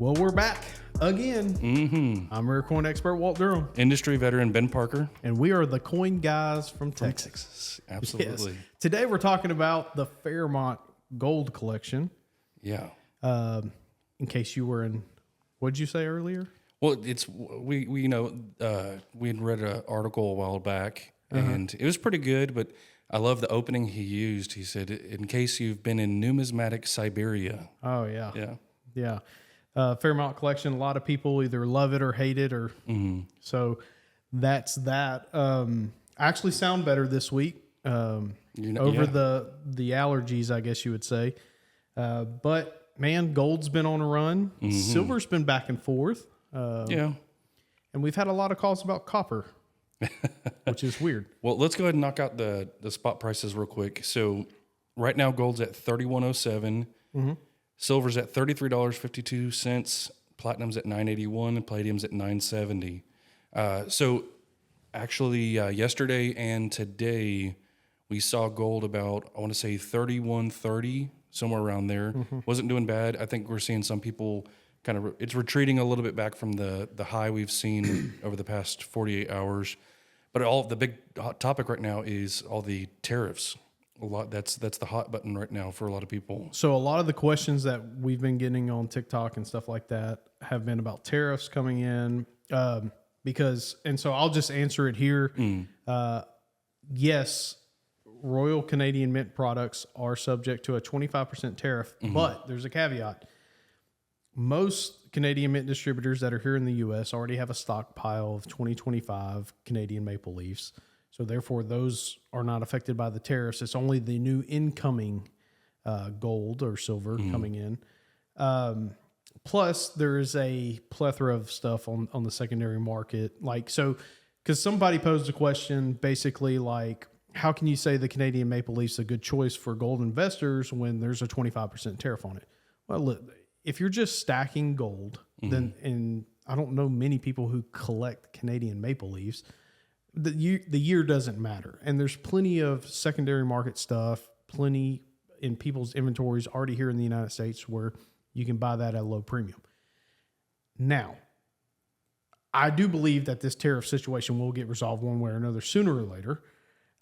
Well, we're back again. Mm-hmm. I'm rare coin expert Walt Durham, Industry veteran Ben Parker and we are the coin guys from from Texas. Texas. Absolutely. Yes. Today we're talking about the Fairmont Gold Collection. Yeah. In case you were in, what did you say earlier? Well, we had read an article a while back, and it was pretty good. But I love the opening he used. He said, "In case you've been in numismatic Siberia." Oh yeah, Yeah. yeah. Fairmont Collection. A lot of people either love it or hate it, or so that's that. I actually sound better this week over the allergies, I guess you would say. But man, gold's been on a run. Silver's been back and forth. Yeah. And we've had a lot of calls about copper, which is weird. Well, let's go ahead and knock out the spot prices real quick. So right now, gold's at $31.07. Silver's at $33.52. Platinum's at $9.81, and palladium's at $9.70. So actually, yesterday and today, we saw gold about, I want to say $31.30, somewhere around there. Wasn't doing bad. I think we're seeing some people kind of, it's retreating a little bit back from the high we've seen over the past 48 hours. But the big hot topic right now is all the tariffs. That's the hot button right now for a lot of people. So a lot of the questions that we've been getting on TikTok and stuff like that have been about tariffs coming in. So I'll just answer it here. Yes, Royal Canadian Mint products are subject to a 25% tariff, but there's a caveat. Most Canadian Mint distributors that are here in the U.S. already have a stockpile of 2025 Canadian maple leafs. So therefore, those are not affected by the tariffs. It's only the new incoming gold or silver coming in. Plus, there is a plethora of stuff on the secondary market. Because somebody posed a question basically like, how can you say the Canadian maple leaf's a good choice for gold investors when there's a 25% tariff on it? Well, look, if you're just stacking gold, and I don't know many people who collect Canadian maple leaves, the year doesn't matter. And there's plenty of secondary market stuff, plenty in people's inventories already here in the United States where you can buy that at a low premium. Now, I do believe that this tariff situation will get resolved one way or another sooner or later.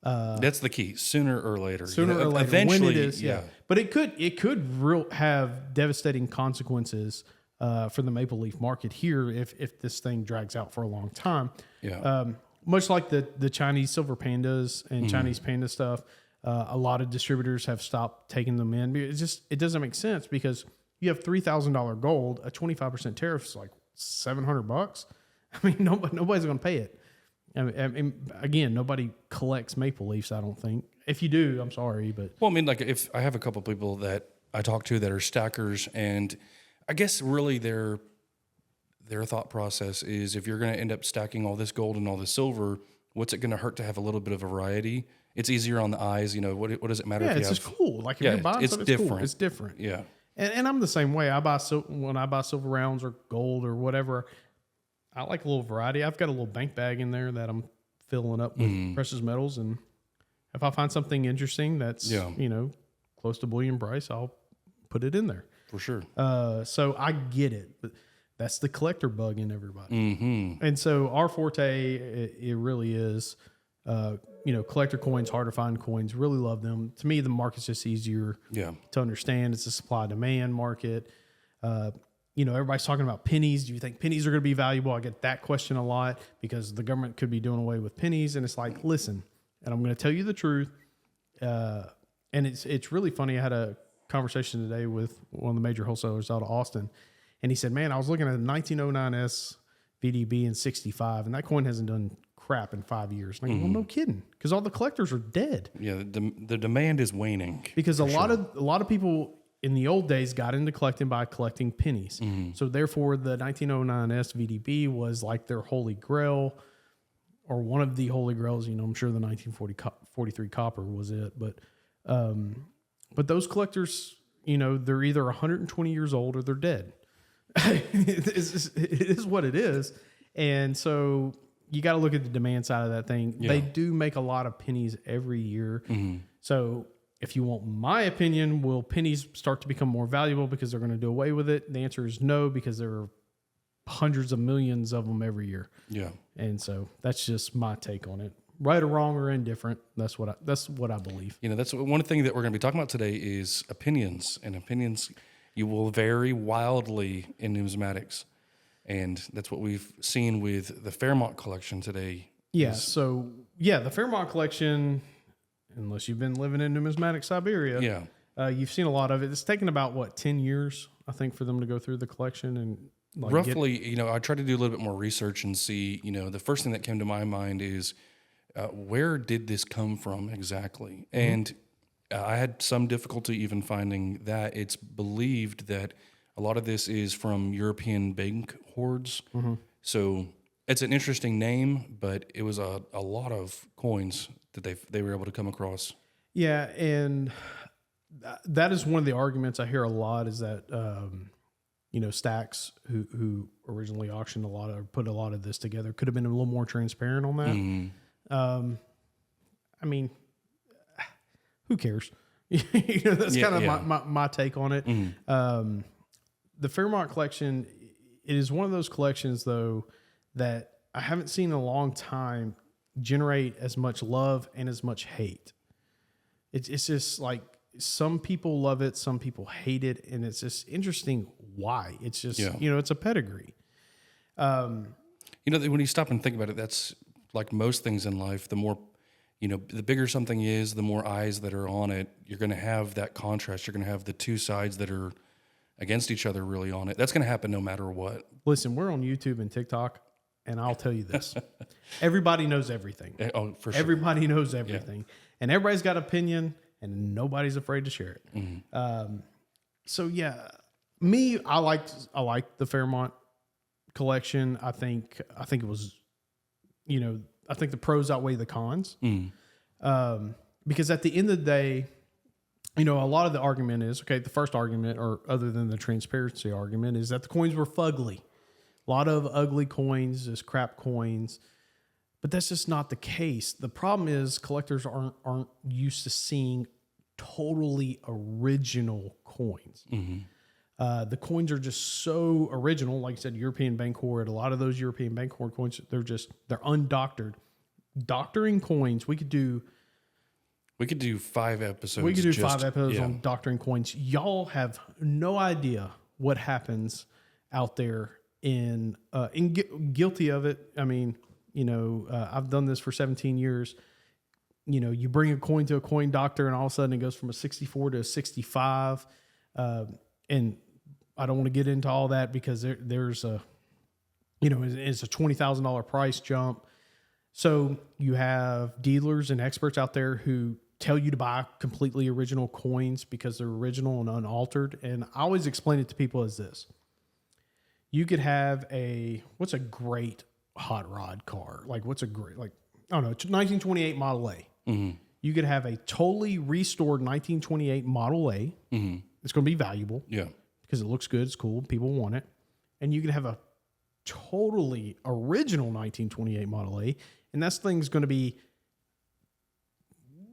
That's the key. Sooner or later. Sooner or later. Eventually, when it is, yeah. But it could have devastating consequences for the maple leaf market here if this thing drags out for a long time. Yeah. Much like the Chinese silver pandas and Chinese panda stuff, a lot of distributors have stopped taking them in. It doesn't make sense because you have $3,000 gold, a 25% tariff is like $700. I mean, nobody's going to pay it. I mean, again, nobody collects maple leafs, I don't think. If you do, I'm sorry, but well, I mean, like if I have a couple of people that I talk to that are stackers, and I guess really their thought process is if you're going to end up stacking all this gold and all this silver, what's it going to hurt to have a little bit of variety? It's easier on the eyes, what does it matter? Yeah, if you it's have, just cool. Like if you're buying it's stuff, different. Cool. It's different. Yeah, and I'm the same way. When I buy silver rounds or gold or whatever, I like a little variety. I've got a little bank bag in there that I'm filling up with precious metals, and if I find something interesting that's close to bullion price, I'll put it in there for sure. So I get it, but that's the collector bug in everybody. And so our forte, it really is, collector coins, hard to find coins. Really love them. To me, the market's just easier to understand. It's a supply demand market. Everybody's talking about pennies. Do you think pennies are going to be valuable? I get that question a lot because the government could be doing away with pennies. And it's like, listen, and I'm going to tell you the truth. And it's really funny. I had a conversation today with one of the major wholesalers out of Austin. And he said, man, I was looking at a 1909S VDB in 65, and that coin hasn't done crap in 5 years. And I go, well, no kidding, because all the collectors are dead. Yeah, the demand is waning. Because a lot of people in the old days got into collecting by collecting pennies. So therefore, the 1909S VDB was like their holy grail, or one of the holy grails. I'm sure the 1943 copper was it, but those collectors, they're either 120 years old or they're dead. It is what it is. And so you got to look at the demand side of that thing. Yeah. They do make a lot of pennies every year. So if you want my opinion, will pennies start to become more valuable because they're going to do away with it? The answer is no, because there are hundreds of millions of them every year. Yeah. And so that's just my take on it. Right or wrong or indifferent, that's what I believe. You know, that's one thing that we're going to be talking about today is opinions. And opinions, you will vary wildly in numismatics. And that's what we've seen with the Fairmont Collection today. Yeah, so, the Fairmont Collection, unless you've been living in numismatic Siberia, you've seen a lot of it. It's taken about, 10 years, I think, for them to go through the collection and roughly, I tried to do a little bit more research and see, the first thing that came to my mind is where did this come from exactly? Mm-hmm. And I had some difficulty even finding that. It's believed that a lot of this is from European bank hoards. Mm-hmm. So it's an interesting name, but it was a lot of coins that they were able to come across. Yeah, and that is one of the arguments I hear a lot is that, Stacks, who originally auctioned put a lot of this together, could have been a little more transparent on that. Mm-hmm. I mean, who cares? That's kind of my take on it. Mm-hmm. The Fairmont Collection, it is one of those collections, though, that I haven't seen in a long time generate as much love and as much hate. It's just like some people love it, some people hate it, and it's just interesting why. It's just, it's a pedigree. When you stop and think about it, that's like most things in life. The more, the bigger something is, the more eyes that are on it, you're going to have that contrast. You're going to have the two sides that are against each other really on it. That's going to happen no matter what. Listen, we're on YouTube and TikTok, and I'll tell you this. Everybody knows everything. Oh, for sure. Everybody knows everything. Yeah. And everybody's got opinion, and nobody's afraid to share it. Mm-hmm. I like the Fairmont Collection. I think it was, I think the pros outweigh the cons. Because at the end of the day, a lot of the argument is, the first argument, or other than the transparency argument, is that the coins were fugly. A lot of ugly coins, just crap coins. But that's just not the case. The problem is collectors aren't used to seeing totally original coins. Mm-hmm. The coins are just so original. Like I said, European bank hoard. A lot of those European bank hoard coins, they're undoctored. Doctoring coins, we could do 5 episodes. We could do 5 episodes on doctoring coins. Y'all have no idea what happens out there in guilty of it. I mean, I've done this for 17 years. You bring a coin to a coin doctor and all of a sudden it goes from a 64 to a 65. And I don't want to get into all that because there's it's a $20,000 price jump. So you have dealers and experts out there who tell you to buy completely original coins because they're original and unaltered. And I always explain it to people as this. You could have what's a great hot rod car? Like what's a great, I don't know, 1928 Model A. Mm-hmm. You could have a totally restored 1928 Model A. Mm-hmm. It's going to be valuable. Yeah. Because it looks good, it's cool, people want it. And you could have a totally original 1928 Model A, and that thing's going to be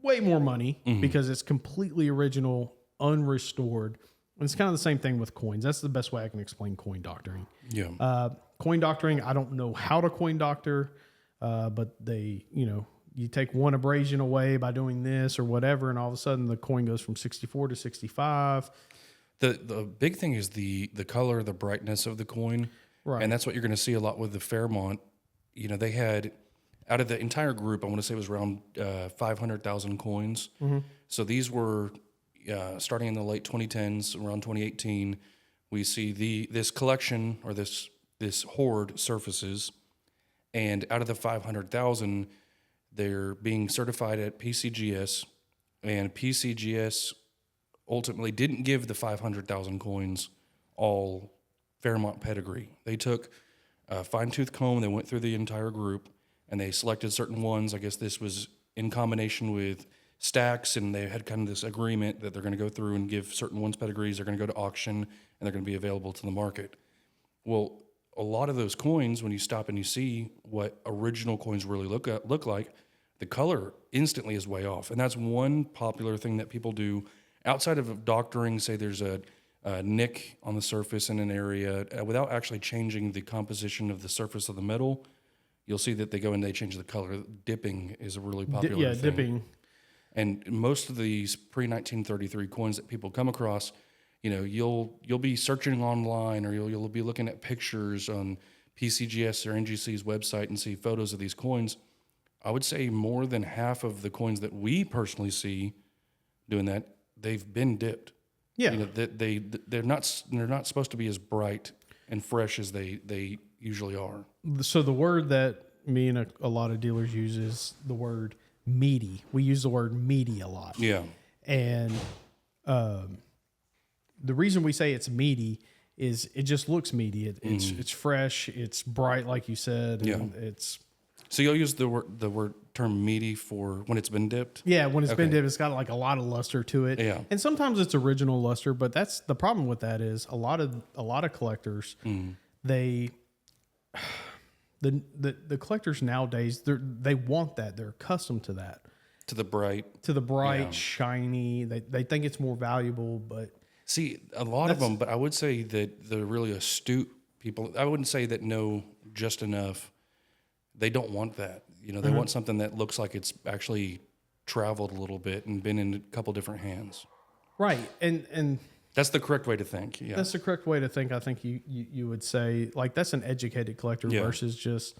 way more money because it's completely original, unrestored. And it's kind of the same thing with coins. That's the best way I can explain coin doctoring. Yeah. Coin doctoring, I don't know how to coin doctor, but they, you take one abrasion away by doing this or whatever, and all of a sudden the coin goes from 64 to 65. The big thing is the color, the brightness of the coin. Right. And that's what you're going to see a lot with the Fairmont. They had, out of the entire group, I want to say it was around 500,000 coins. Mm-hmm. So these were starting in the late 2010s, around 2018. We see this collection or this hoard surfaces, and out of the 500,000, they're being certified at PCGS, and PCGS ultimately didn't give the 500,000 coins all Fairmont pedigree. They took a fine-tooth comb, they went through the entire group, and they selected certain ones. I guess this was in combination with Stacks, and they had kind of this agreement that they're going to go through and give certain ones pedigrees. They're going to go to auction, and they're going to be available to the market. Well, a lot of those coins, when you stop and you see what original coins really look like, the color instantly is way off. And that's one popular thing that people do outside of doctoring. Say there's a nick on the surface in an area without actually changing the composition of the surface of the metal. You'll see that they go and they change the color. Dipping is a really popular thing. Dipping. And most of these pre-1933 coins that people come across, you know, you'll be searching online, or you'll be looking at pictures on PCGS or NGC's website and see photos of these coins. I would say more than half of the coins that we personally see doing that, they've been dipped. Yeah, you know, they're not supposed to be as bright and fresh as they usually are. So the word that me and a lot of dealers use is the word meaty. We use the word meaty a lot. Yeah. And the reason we say it's meaty is it just looks meaty. It's fresh. It's bright, like you said. And it's. So you'll use the term meaty for when it's been dipped? Yeah, when it's been dipped, it's got like a lot of luster to it. Yeah. And sometimes it's original luster, but that's the problem with that is a lot of collectors, the collectors nowadays, they want that. They're accustomed to that. To the bright, shiny. They think it's more valuable, but see, a lot of them, but I would say that the really astute people, I wouldn't say that know just enough. They don't want that. You know, they want something that looks like it's actually traveled a little bit and been in a couple different hands. Right. And that's the correct way to think. Yeah. That's the correct way to think. I think you would say, like, that's an educated collector versus just,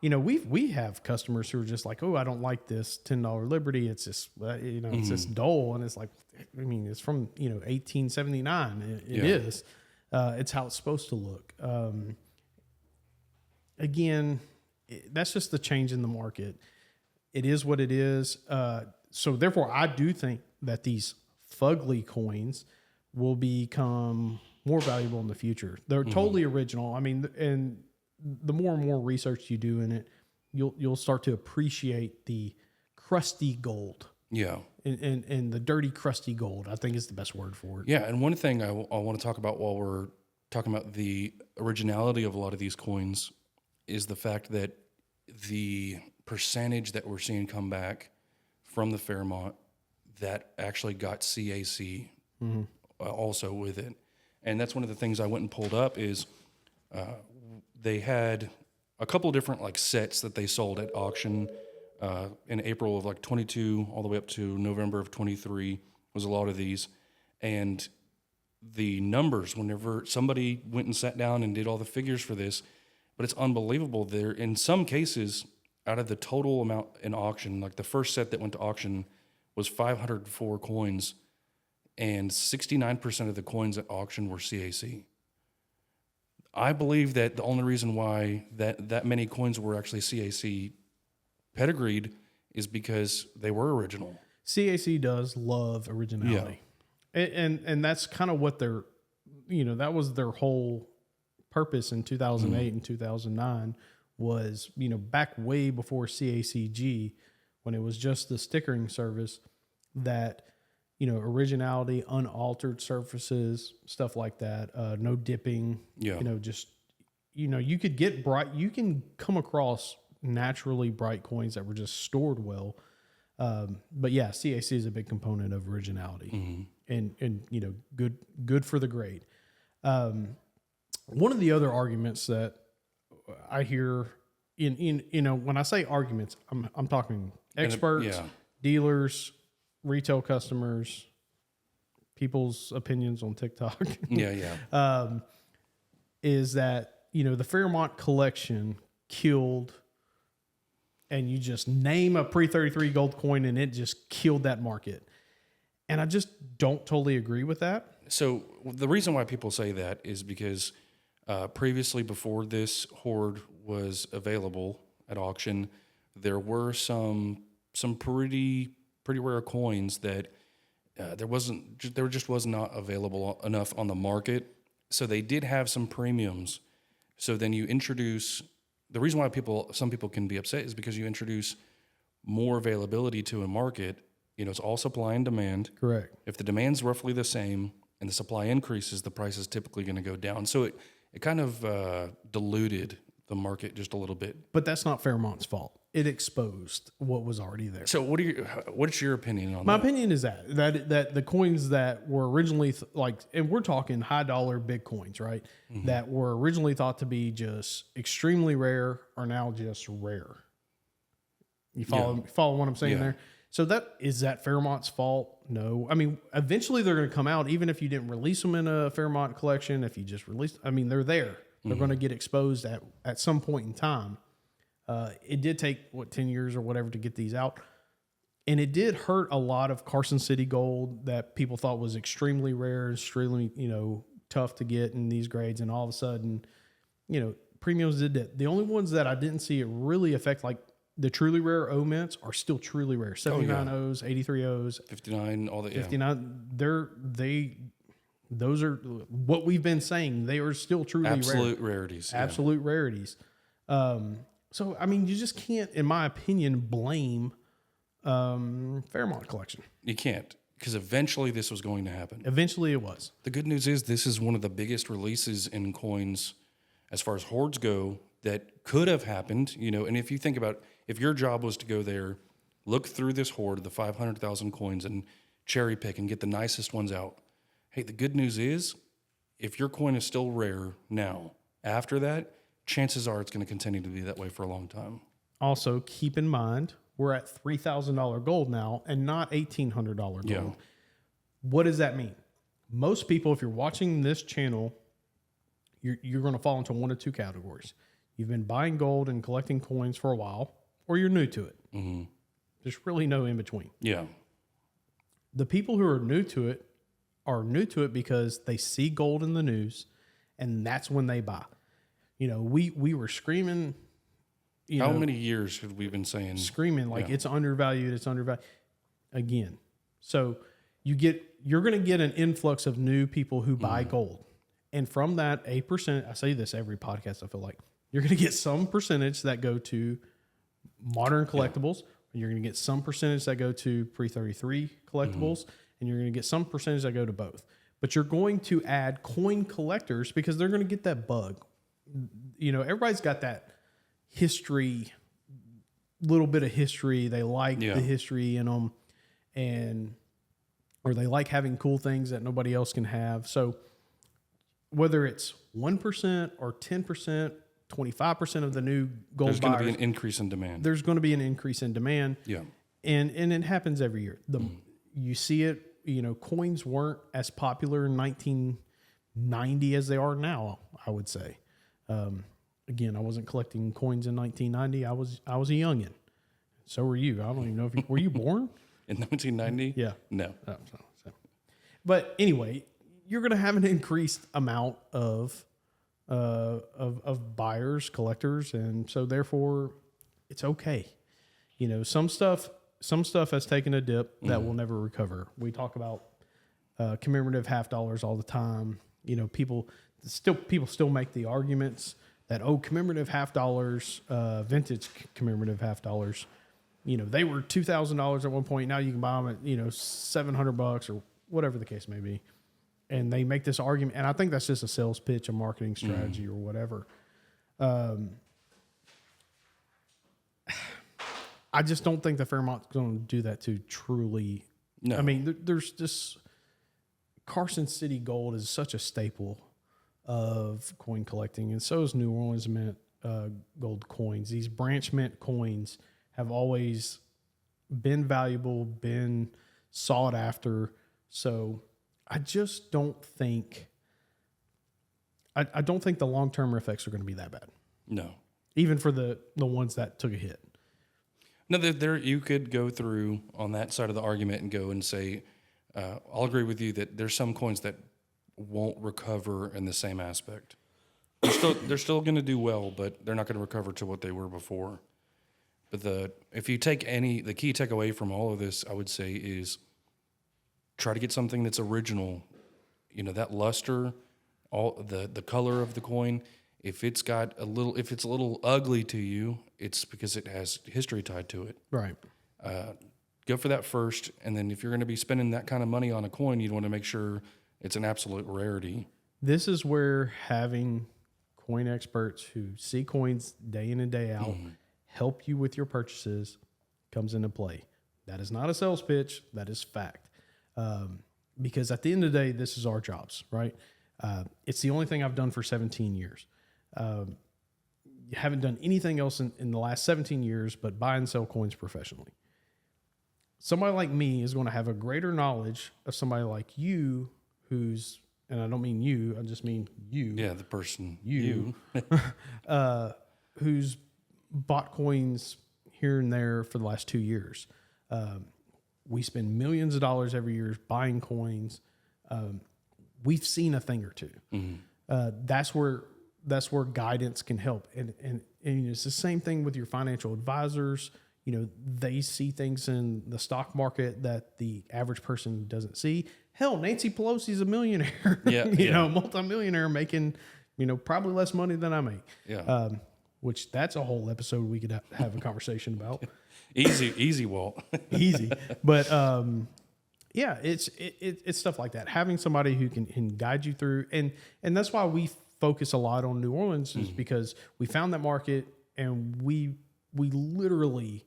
you know, we have customers who are just like, oh, I don't like this $10 Liberty. It's just, you know, it's just dull. And it's like, I mean, it's from, 1879. It is. It's how it's supposed to look. Again, that's just the change in the market. It is what it is. So therefore, I do think that these fugly coins will become more valuable in the future. They're totally original. I mean, and the more and more research you do in it, you'll start to appreciate the crusty gold. Yeah. And the dirty, crusty gold, I think is the best word for it. Yeah. And one thing I want to talk about while we're talking about the originality of a lot of these coins is the fact that the percentage that we're seeing come back from the Fairmont that actually got CAC also with it. And that's one of the things I went and pulled up is they had a couple of different like sets that they sold at auction in April of like 22 all the way up to November of 23 was a lot of these. And the numbers, whenever somebody went and sat down and did all the figures for this, but it's unbelievable. There, in some cases, out of the total amount in auction, like the first set that went to auction was 504 coins, and 69% of the coins at auction were CAC. I believe that the only reason why that many coins were actually CAC pedigreed is because they were original. CAC does love originality. Yeah. And that's kind of what their, that was their whole purpose in 2008 and 2009 was, back way before CACG, when it was just the stickering service, that, originality, unaltered surfaces, stuff like that, no dipping, just, you could get bright, you can come across naturally bright coins that were just stored well. But yeah, CAC is a big component of originality and good for the grade. One of the other arguments that I hear in when I say arguments, I'm talking experts, dealers, retail customers, people's opinions on TikTok. Is that, the Fairmont Collection killed, and you just name a pre-33 gold coin and it just killed that market. And I just don't totally agree with that. So the reason why people say that is because previously, before this hoard was available at auction, there were some pretty rare coins that there just was not available enough on the market. So they did have some premiums. So then you introduce, the reason why some people can be upset is because you introduce more availability to a market. It's all supply and demand. Correct. If the demand's roughly the same and the supply increases, the price is typically going to go down. So it kind of diluted the market just a little bit. But that's not Fairmont's fault. it exposed what was already there. So what's your opinion on My that? opinion is that the coins that were originally and we're talking high dollar big coins, right? That were originally thought to be just extremely rare are now just rare. You follow what I'm saying there? So is that Fairmont's fault? No. I mean, eventually they're going to come out, even if you didn't release them in a Fairmont collection, if you just released, I mean, they're there. They're going to get exposed at some point in time. It did take 10 years or whatever to get these out. And it did hurt a lot of Carson City gold that people thought was extremely rare, extremely, tough to get in these grades. And all of a sudden, premiums did that. The only ones that I didn't see it really affect, like the truly rare O mints are still truly rare. 79 O's, 83 O's, 59, all the 59. Those are what we've been saying. They are still truly absolute rarities. Absolute rarities. So, I mean, you just can't, in my opinion, blame Fairmont Collection. You can't, because eventually this was going to happen. Eventually it was. The good news is this is one of the biggest releases in coins as far as hoards go that could have happened, and if you think about, if your job was to go there, look through this hoard, the 500,000 coins, and cherry pick and get the nicest ones out. Hey, the good news is if your coin is still rare now, after that, chances are it's going to continue to be that way for a long time. Also, keep in mind, we're at $3,000 gold now and not $1,800 gold. Yeah. What does that mean? Most people, if you're watching this channel, you're going to fall into one of two categories. You've been buying gold and collecting coins for a while, or you're new to it. Mm-hmm. There's really no in between. Yeah. The people who are new to it because they see gold in the news, and that's when they buy. We were screaming. How many years have we been saying? Screaming like it's undervalued. It's undervalued again. So you're going to get an influx of new people who buy gold, and from that 8%, I say this every podcast. I feel like you're going to get some percentage that go to modern collectibles. Yeah. You're going to get some percentage that go to pre-33 collectibles, and you're going to get some percentage that go to both. But you're going to add coin collectors because they're going to get that bug. Everybody's got that history, little bit of history. They like the history in them, or they like having cool things that nobody else can have. So whether it's 1% or 10%, 25% of the new gold there's going to buyers, be an increase in demand. There's going to be an increase in demand. Yeah. And it happens every year. You see it, coins weren't as popular in 1990 as they are now, I would say. Again, I wasn't collecting coins in 1990. I was a youngin'. So were you. I don't even know if were you born in 1990? Yeah. No. Oh, so. But anyway, you're going to have an increased amount of buyers, collectors, and so therefore it's okay. Some stuff has taken a dip that will never recover. We talk about commemorative half dollars all the time. People still make the arguments that commemorative half dollars, vintage commemorative half dollars, they were $2,000 at one point. Now you can buy them at $700 or whatever the case may be. And they make this argument, and I think that's just a sales pitch, a marketing strategy, or whatever. I just don't think the Fairmont's going to do that to truly. No. I mean, there's just Carson City gold is such a staple of coin collecting, and so is New Orleans Mint gold coins. These branch mint coins have always been valuable, been sought after. So I just don't think I don't think the long-term effects are going to be that bad. No. Even for the ones that took a hit. No, there you could go through on that side of the argument and go and say, I'll agree with you that there's some coins that won't recover in the same aspect. They're still going to do well, but they're not going to recover to what they were before. But if you take the key takeaway from all of this, I would say is try to get something that's original. That luster, all the color of the coin. If it's a little ugly to you, it's because it has history tied to it. Right. Go for that first, and then if you're going to be spending that kind of money on a coin, you want to make sure it's an absolute rarity. This is where having coin experts who see coins day in and day out help you with your purchases comes into play. That is not a sales pitch. That is fact. Because at the end of the day, this is our jobs, right? It's the only thing I've done for 17 years. Haven't done anything else in the last 17 years but buy and sell coins professionally. Somebody like me is going to have a greater knowledge of somebody like you who's, and I don't mean you, I just mean you. Yeah, the person. You. Who's bought coins here and there for the last 2 years. We spend millions of dollars every year buying coins. We've seen a thing or two. That's where guidance can help. And it's the same thing with your financial advisors. You know, they see things in the stock market that the average person doesn't see. Hell, Nancy Pelosi's a millionaire, you know, multimillionaire making, you know, probably less money than I make. Yeah. Which that's a whole episode we could have a conversation about. Easy, Walt. Easy. But, yeah, it's stuff like that. Having somebody who can guide you through. And that's why we focus a lot on New Orleans is because we found that market and we literally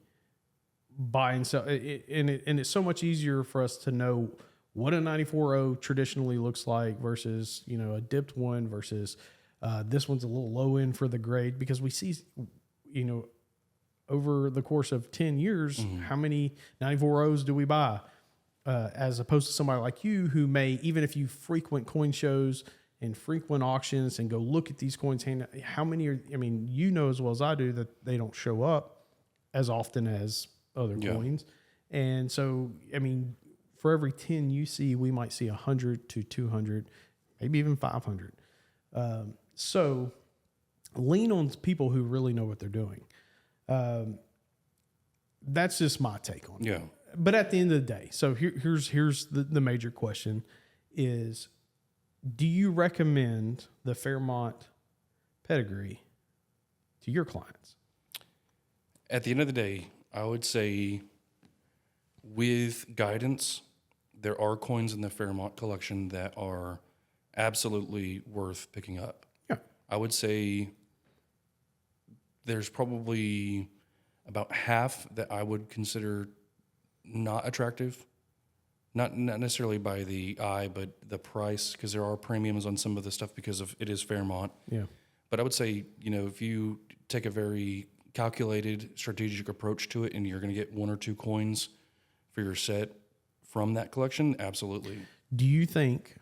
buy and sell. And it's so much easier for us to know what a 94.0 traditionally looks like versus, you know, a dipped one versus this one's a little low end for the grade, because we see, you know, over the course of 10 years, how many 94.0s do we buy? As opposed to somebody like you who may, even if you frequent coin shows and frequent auctions and go look at these coins, how many are, I mean, you know as well as I do that they don't show up as often as other coins. And so, I mean, for every 10 you see, we might see 100 to 200, maybe even 500. So lean on people who really know what they're doing. That's just my take on it. Yeah. But at the end of the day, so here's the major question is, do you recommend the Fairmont pedigree to your clients? At the end of the day, I would say with guidance, there are coins in the Fairmont collection that are absolutely worth picking up. Yeah. I would say there's probably about half that I would consider not attractive, not necessarily by the eye, but the price, because there are premiums on some of the stuff because of it is Fairmont. Yeah. But I would say, you know, if you take a very calculated, strategic approach to it, and you're going to get one or two coins for your set from that collection, absolutely. Do you think,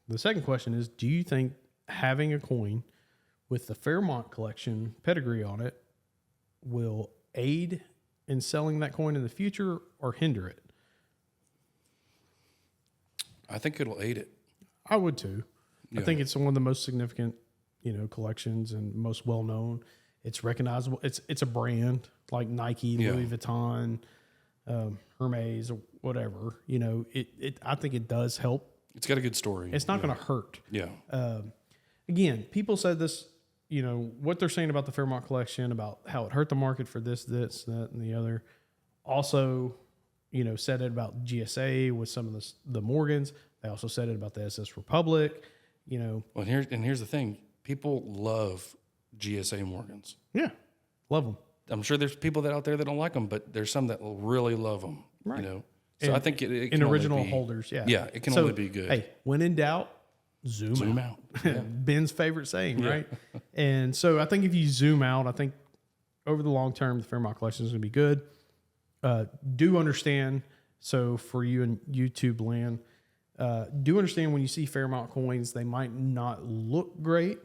the second question is, do you think having a coin with the Fairmont collection pedigree on it will aid in selling that coin in the future or hinder it? I think it'll aid it. I would too. Yeah. I think it's one of the most significant, you know, collections and most well known. It's recognizable. It's a brand like Nike, Louis Vuitton, Hermes, or whatever. You know, I think it does help. It's got a good story. It's not going to hurt. Yeah. Again, people said this, you know, what they're saying about the Fairmont collection, about how it hurt the market for this, that, and the other. Also, you know, said it about GSA with some of the Morgans. They also said it about the SS Republic, you know. Well, here's the thing. People love GSA Morgans. Yeah, love them. I'm sure there's people out there that don't like them, but there's some that will really love them. Right. You know, so I think it in can original only be, holders. Yeah, yeah, it can only be good. Hey, when in doubt, zoom out. Yeah. Ben's favorite saying, right? And so I think if you zoom out, I think over the long term, the Fairmont collection is going to be good. Do understand. So for you in YouTube land, do understand when you see Fairmont coins, they might not look great,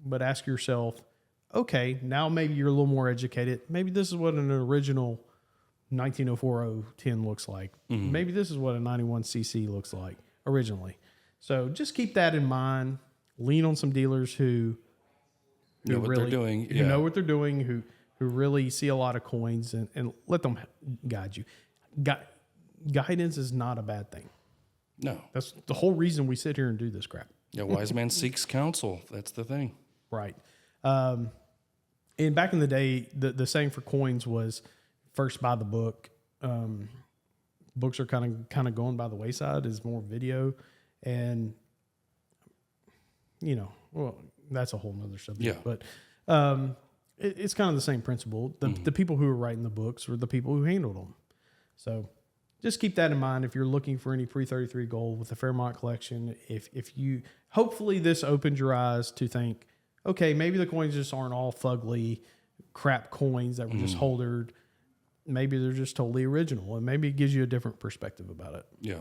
but ask yourself, okay, now maybe you're a little more educated. Maybe this is what an original 1904-010 looks like. Maybe this is what a 91cc looks like originally. So just keep that in mind. Lean on some dealers who know what really, they're doing. who know what they're doing, who really see a lot of coins, and let them guide you. Guidance is not a bad thing. No. That's the whole reason we sit here and do this crap. Yeah, wise man seeks counsel. That's the thing. Right. And back in the day, the saying for coins was first buy the book. Books are kind of going by the wayside. Is more video, and you know, well, that's a whole nother subject. Yeah. But it's kind of the same principle. The people who are writing the books are the people who handled them. So just keep that in mind if you're looking for any pre-33 gold with the Fairmont Collection. If you, hopefully this opens your eyes to think, okay, maybe the coins just aren't all fugly crap coins that were just holdered. Maybe they're just totally original, and maybe it gives you a different perspective about it. Yeah.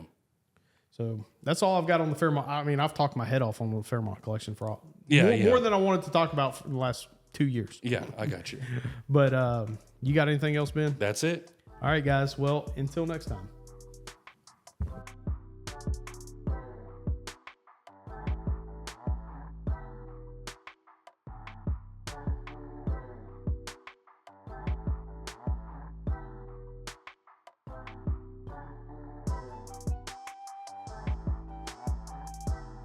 So that's all I've got on the Fairmont. I mean, I've talked my head off on the Fairmont Collection for more than I wanted to talk about for the last 2 years. Yeah, I got you. But you got anything else, Ben? That's it. All right, guys. Well, until next time.